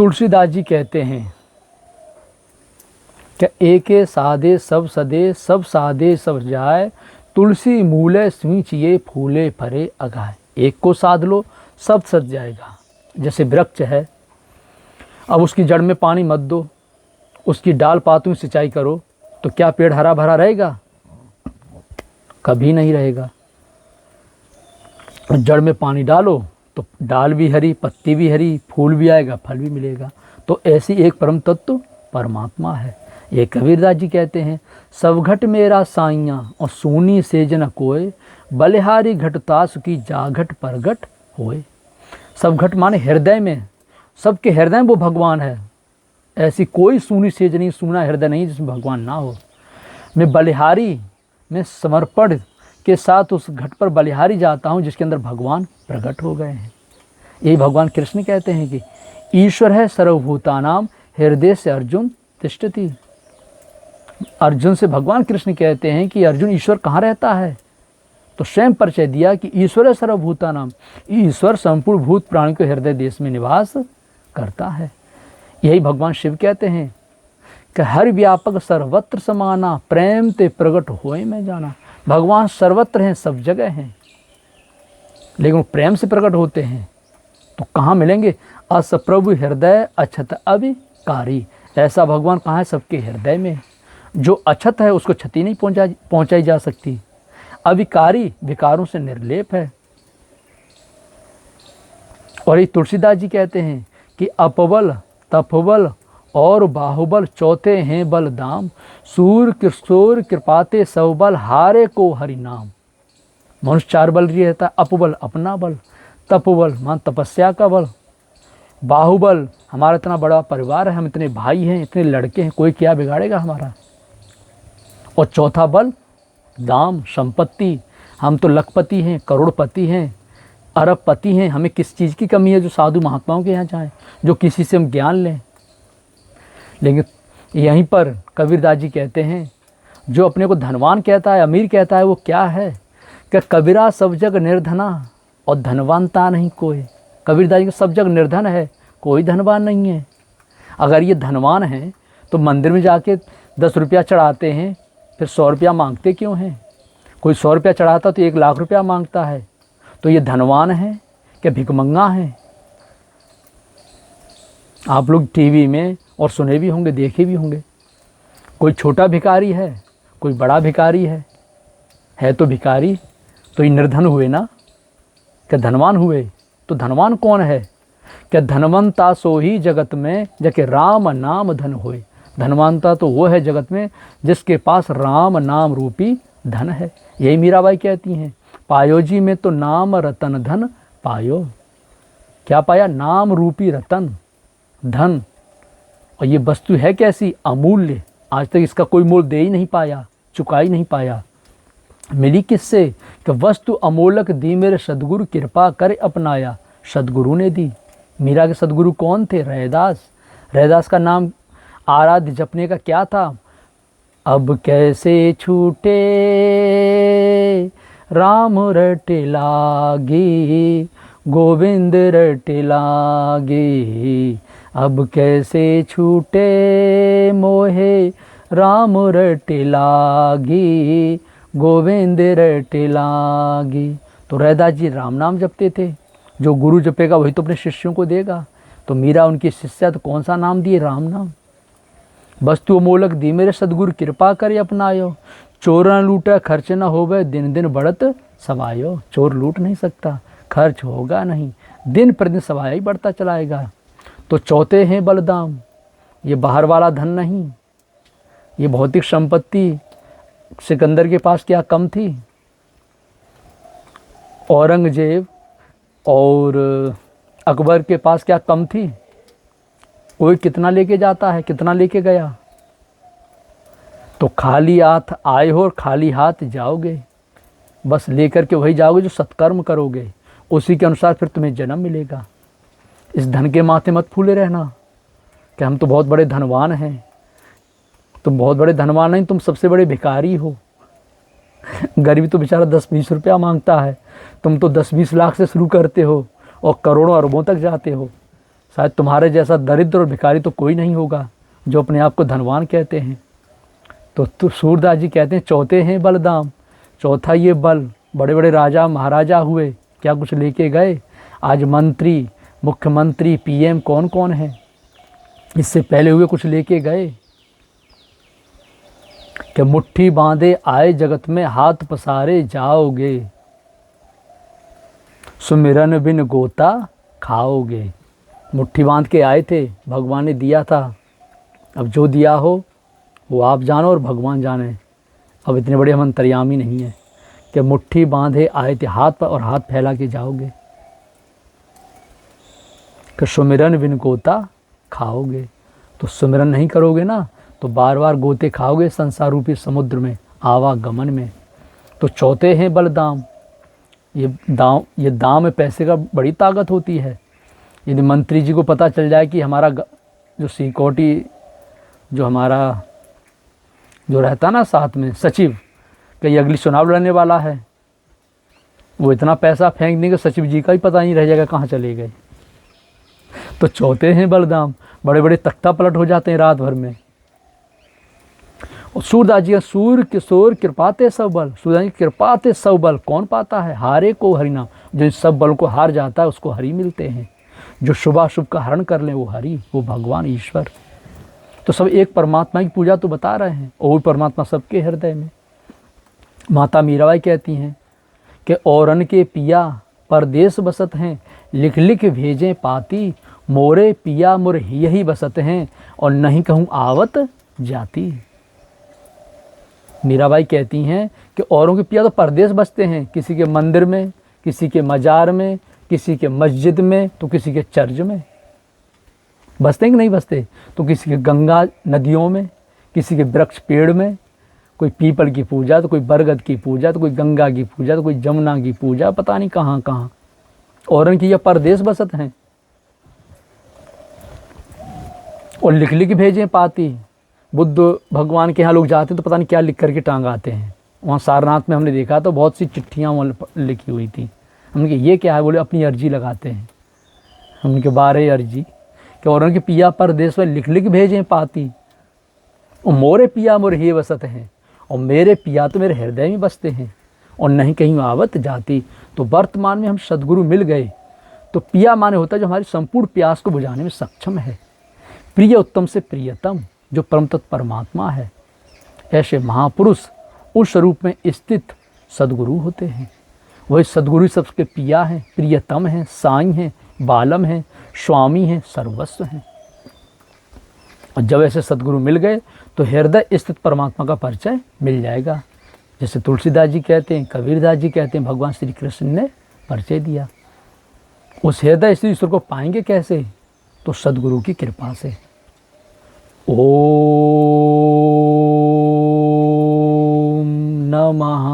तुलसीदास जी कहते हैं कि एके साधे सब सदे, सब साधे सब जाए, तुलसी मूले स्वीचिए फूले फरे अगाए। एक को साध लो, सब सज जाएगा। जैसे वृक्ष है, अब उसकी जड़ में पानी मत दो, उसकी डाल पातों में सिंचाई करो, तो क्या पेड़ हरा भरा रहेगा? कभी नहीं रहेगा। जड़ में पानी डालो तो डाल भी हरी, पत्ती भी हरी, फूल भी आएगा, फल भी मिलेगा। तो ऐसी एक परम तत्व परमात्मा है। ये कबीरदास जी कहते हैं, सब घट मेरा साइयाँ और सोनी से जन कोय, बलिहारी घटतास की जाघट परगट होए। सब घट माने हृदय में, सबके हृदय में वो भगवान है। ऐसी कोई सूनी सेज नहीं, सूना हृदय नहीं जिसमें भगवान ना हो। मैं बलिहारी, मैं समर्पण के साथ उस घट पर बलिहारी जाता हूँ जिसके अंदर भगवान प्रकट हो गए हैं। यही भगवान कृष्ण कहते हैं कि ईश्वर है सर्वभूतानाम हृदय से अर्जुन तिष्ठति। अर्जुन से भगवान कृष्ण कहते हैं कि अर्जुन ईश्वर कहाँ रहता है? तो स्वयं परिचय दिया कि ईश्वर है सर्वभूतानाम, ईश्वर संपूर्ण भूत प्राणी के हृदय देश में निवास करता है। यही भगवान शिव कहते हैं कि हर व्यापक सर्वत्र समाना, प्रेम ते प्रकट होए मैं जाना। भगवान सर्वत्र हैं, सब जगह हैं, लेकिन प्रेम से प्रकट होते हैं। तो कहाँ मिलेंगे? अस प्रभु हृदय अछत अविकारी। ऐसा भगवान कहाँ है? सबके हृदय में। जो अछत है उसको क्षति नहीं पहुँचाई जा सकती। अविकारी, विकारों से निर्लेप है। और ये तुलसीदास जी कहते हैं कि अपबल, तपबल और बाहुबल चौथे हैं बल दाम, सूर किशोर कृपाते सब बल, हारे को हरि नाम। मनुष्य चार बल रहता है। अपबल अपना बल, तपबल मान तपस्या का बल, बाहुबल हमारा इतना बड़ा परिवार है, हम इतने भाई हैं, इतने लड़के हैं, कोई क्या बिगाड़ेगा हमारा। और चौथा बल दाम, संपत्ति। हम तो लखपति हैं, करोड़पति हैं, अरबपति हैं, हमें किस चीज़ की कमी है जो साधु महात्माओं के यहाँ जाएं, जो किसी से हम ज्ञान लें। लेकिन यहीं पर कबीरदास जी कहते हैं, जो अपने को धनवान कहता है, अमीर कहता है, वो क्या है कि कबीरा सब जग निर्धना और धनवानता नहीं कोई। कबीरदास जी सब जग निर्धन है, कोई धनवान नहीं है। अगर ये धनवान हैं तो मंदिर में जाके 10 रुपया चढ़ाते हैं, फिर 100 रुपया मांगते क्यों हैं? कोई 100 रुपया चढ़ाता तो 1 लाख रुपया मांगता है। तो ये धनवान है क्या भिखमंगा है? आप लोग टीवी में और सुने भी होंगे, देखे भी होंगे, कोई छोटा भिखारी है, कोई बड़ा भिखारी है तो भिखारी। तो ये निर्धन हुए ना, क्या धनवान हुए? तो धनवान कौन है? क्या धनवंता सो ही जगत में जके राम नाम धन होए। धनवानता तो वो है जगत में जिसके पास राम नाम रूपी धन है। यही मीराबाई कहती हैं, पायो जी में तो नाम रतन धन पायो। क्या पाया? नाम रूपी रतन धन। और ये वस्तु है कैसी? अमूल्य। आज तक इसका कोई मोल दे ही नहीं पाया, चुका ही नहीं पाया। मिली किससे? कि वस्तु अमोलक दी मेरे सदगुरु, कृपा करे अपनाया। सदगुरु ने दी। मीरा के सदगुरु कौन थे? रैदास। रैदास का नाम आराध्य जपने का क्या था? अब कैसे छूटे राम रट लागे, गोविंद रट लागे। अब कैसे छूटे मोहे राम रट लागे, गोविंद रट लागे। तो रैदास जी राम नाम जपते थे। जो गुरु जपेगा वही तो अपने शिष्यों को देगा। तो मीरा उनकी शिष्या, तो कौन सा नाम दिए? राम नाम। वस्तु अमोलक दी मेरे सदगुरु, कृपा करे अपनायो। चोर न लूटा खर्च न होवे, दिन दिन बढ़त सवायो। चोर लूट नहीं सकता, खर्च होगा नहीं, दिन प्रतिदिन सवाया ही बढ़ता चलाएगा। तो चौथे हैं बलदाम। ये बाहर वाला धन नहीं, ये भौतिक संपत्ति। सिकंदर के पास क्या कम थी? औरंगजेब और अकबर के पास क्या कम थी? कोई कितना लेके जाता है, कितना लेके गया? तो खाली हाथ आए हो और खाली हाथ जाओगे। बस लेकर के वही जाओगे जो सत्कर्म करोगे, उसी के अनुसार फिर तुम्हें जन्म मिलेगा। इस धन के माथे मत फूले रहना कि हम तो बहुत बड़े धनवान हैं। तुम बहुत बड़े धनवान नहीं, तुम सबसे बड़े भिखारी हो। गरीब तो बेचारा 10-20 रुपया मांगता है, तुम तो 10-20 लाख से शुरू करते हो और करोड़ों अरबों तक जाते हो। शायद तुम्हारे जैसा दरिद्र और भिखारी तो कोई नहीं होगा जो अपने आप को धनवान कहते हैं। तो सूरदास जी कहते हैं चौथे हैं बलदाम, चौथा ये बल, बड़े बड़े राजा महाराजा हुए, क्या कुछ लेके गए? आज मंत्री, मुख्यमंत्री, पीएम कौन कौन है? इससे पहले हुए कुछ लेके गए? कि मुट्ठी बांधे आए जगत में, हाथ पसारे जाओगे, सुमिरन बिन गोता खाओगे। मुट्ठी बांध के आए थे, भगवान ने दिया था, अब जो दिया हो वो आप जानो और भगवान जाने। अब इतने बड़े हम अंतर्यामी नहीं है कि मुट्ठी बांधे आए थे, हाथ पर और हाथ फैला के जाओगे, कि सुमिरन बिन गोता खाओगे। तो सुमिरन नहीं करोगे ना तो बार बार गोते खाओगे संसार रूपी समुद्र में, आवागमन में। तो चौथे हैं बलदाम, ये दाम में पैसे का बड़ी ताकत होती है। यदि मंत्री जी को पता चल जाए कि हमारा जो सिक्योरिटी, जो हमारा जो रहता ना साथ में सचिव, कि ये अगली चुनाव लड़ने वाला है, वो इतना पैसा फेंक देंगे सचिव जी का ही पता नहीं रह जाएगा कहाँ चले गए। तो चौथे हैं बलदाम, बड़े बड़े तख्ता पलट हो जाते हैं रात भर में। और सूरदास जी का सूर कृपाते सब बल, सूरदास जी कृपाते सब बल कौन पाता है? हारे को हरिनाम। जो सब बल को हार जाता है उसको हरि मिलते हैं। जो शुभाशुभ का हरण कर ले वो हरि, वो भगवान ईश्वर। तो सब एक परमात्मा की पूजा तो बता रहे हैं, और परमात्मा सबके हृदय में। माता मीराबाई कहती हैं कि औरन के पिया परदेश बसत हैं, लिख लिख भेजें पाती, मोरे पिया मुर यही बसत हैं, और नहीं कहूँ आवत जाती। मीराबाई कहती हैं कि औरों के पिया तो परदेश बसते हैं, किसी के मंदिर में, किसी के मजार में, किसी के मस्जिद में, तो किसी के चर्च में बसते हैं कि नहीं बसते, तो किसी के गंगा नदियों में, किसी के वृक्ष पेड़ में, कोई पीपल की पूजा तो कोई बरगद की पूजा, तो कोई गंगा की पूजा, तो कोई जमुना की पूजा, पता नहीं कहाँ कहाँ औरन की यह परदेश बसत हैं। और लिख लिख भेजें पाती, बुद्ध भगवान के यहाँ लोग जाते हैं तो पता नहीं क्या लिख करके टांग आते हैं। वहाँ सारनाथ में हमने देखा तो बहुत सी चिट्ठियाँ वहाँ लिखी हुई थी। हमने कहा ये क्या है? बोले अपनी अर्जी लगाते हैं। हमने कहा 12 अर्जी कि और उनके पिया परदेश में लिख लिख भेजें पाती, और मोरे पिया मोरे ही बसत हैं, और मेरे पिया तो मेरे हृदय में बसते हैं, और नहीं कहीं आवत जाती। तो वर्तमान में हम सद्गुरु मिल गए तो पिया माने होता है जो हमारी संपूर्ण प्यास को बुझाने में सक्षम है। प्रिय उत्तम से प्रियतम जो परम तत्व परमात्मा है, ऐसे महापुरुष उस रूप में स्थित सद्गुरु होते हैं। वही सद्गुरु सबके पिया हैं, प्रियतम हैं, साईं हैं, बालम हैं, स्वामी हैं, सर्वस्व हैं। और जब ऐसे सद्गुरु मिल गए तो हृदय स्थित परमात्मा का परिचय मिल जाएगा। जैसे तुलसीदास जी कहते हैं, कबीरदास जी कहते हैं, भगवान श्री कृष्ण ने परिचय दिया। उस हृदय स्थित ईश्वर को पाएंगे कैसे? तो सद्गुरु की कृपा से। ओम नमः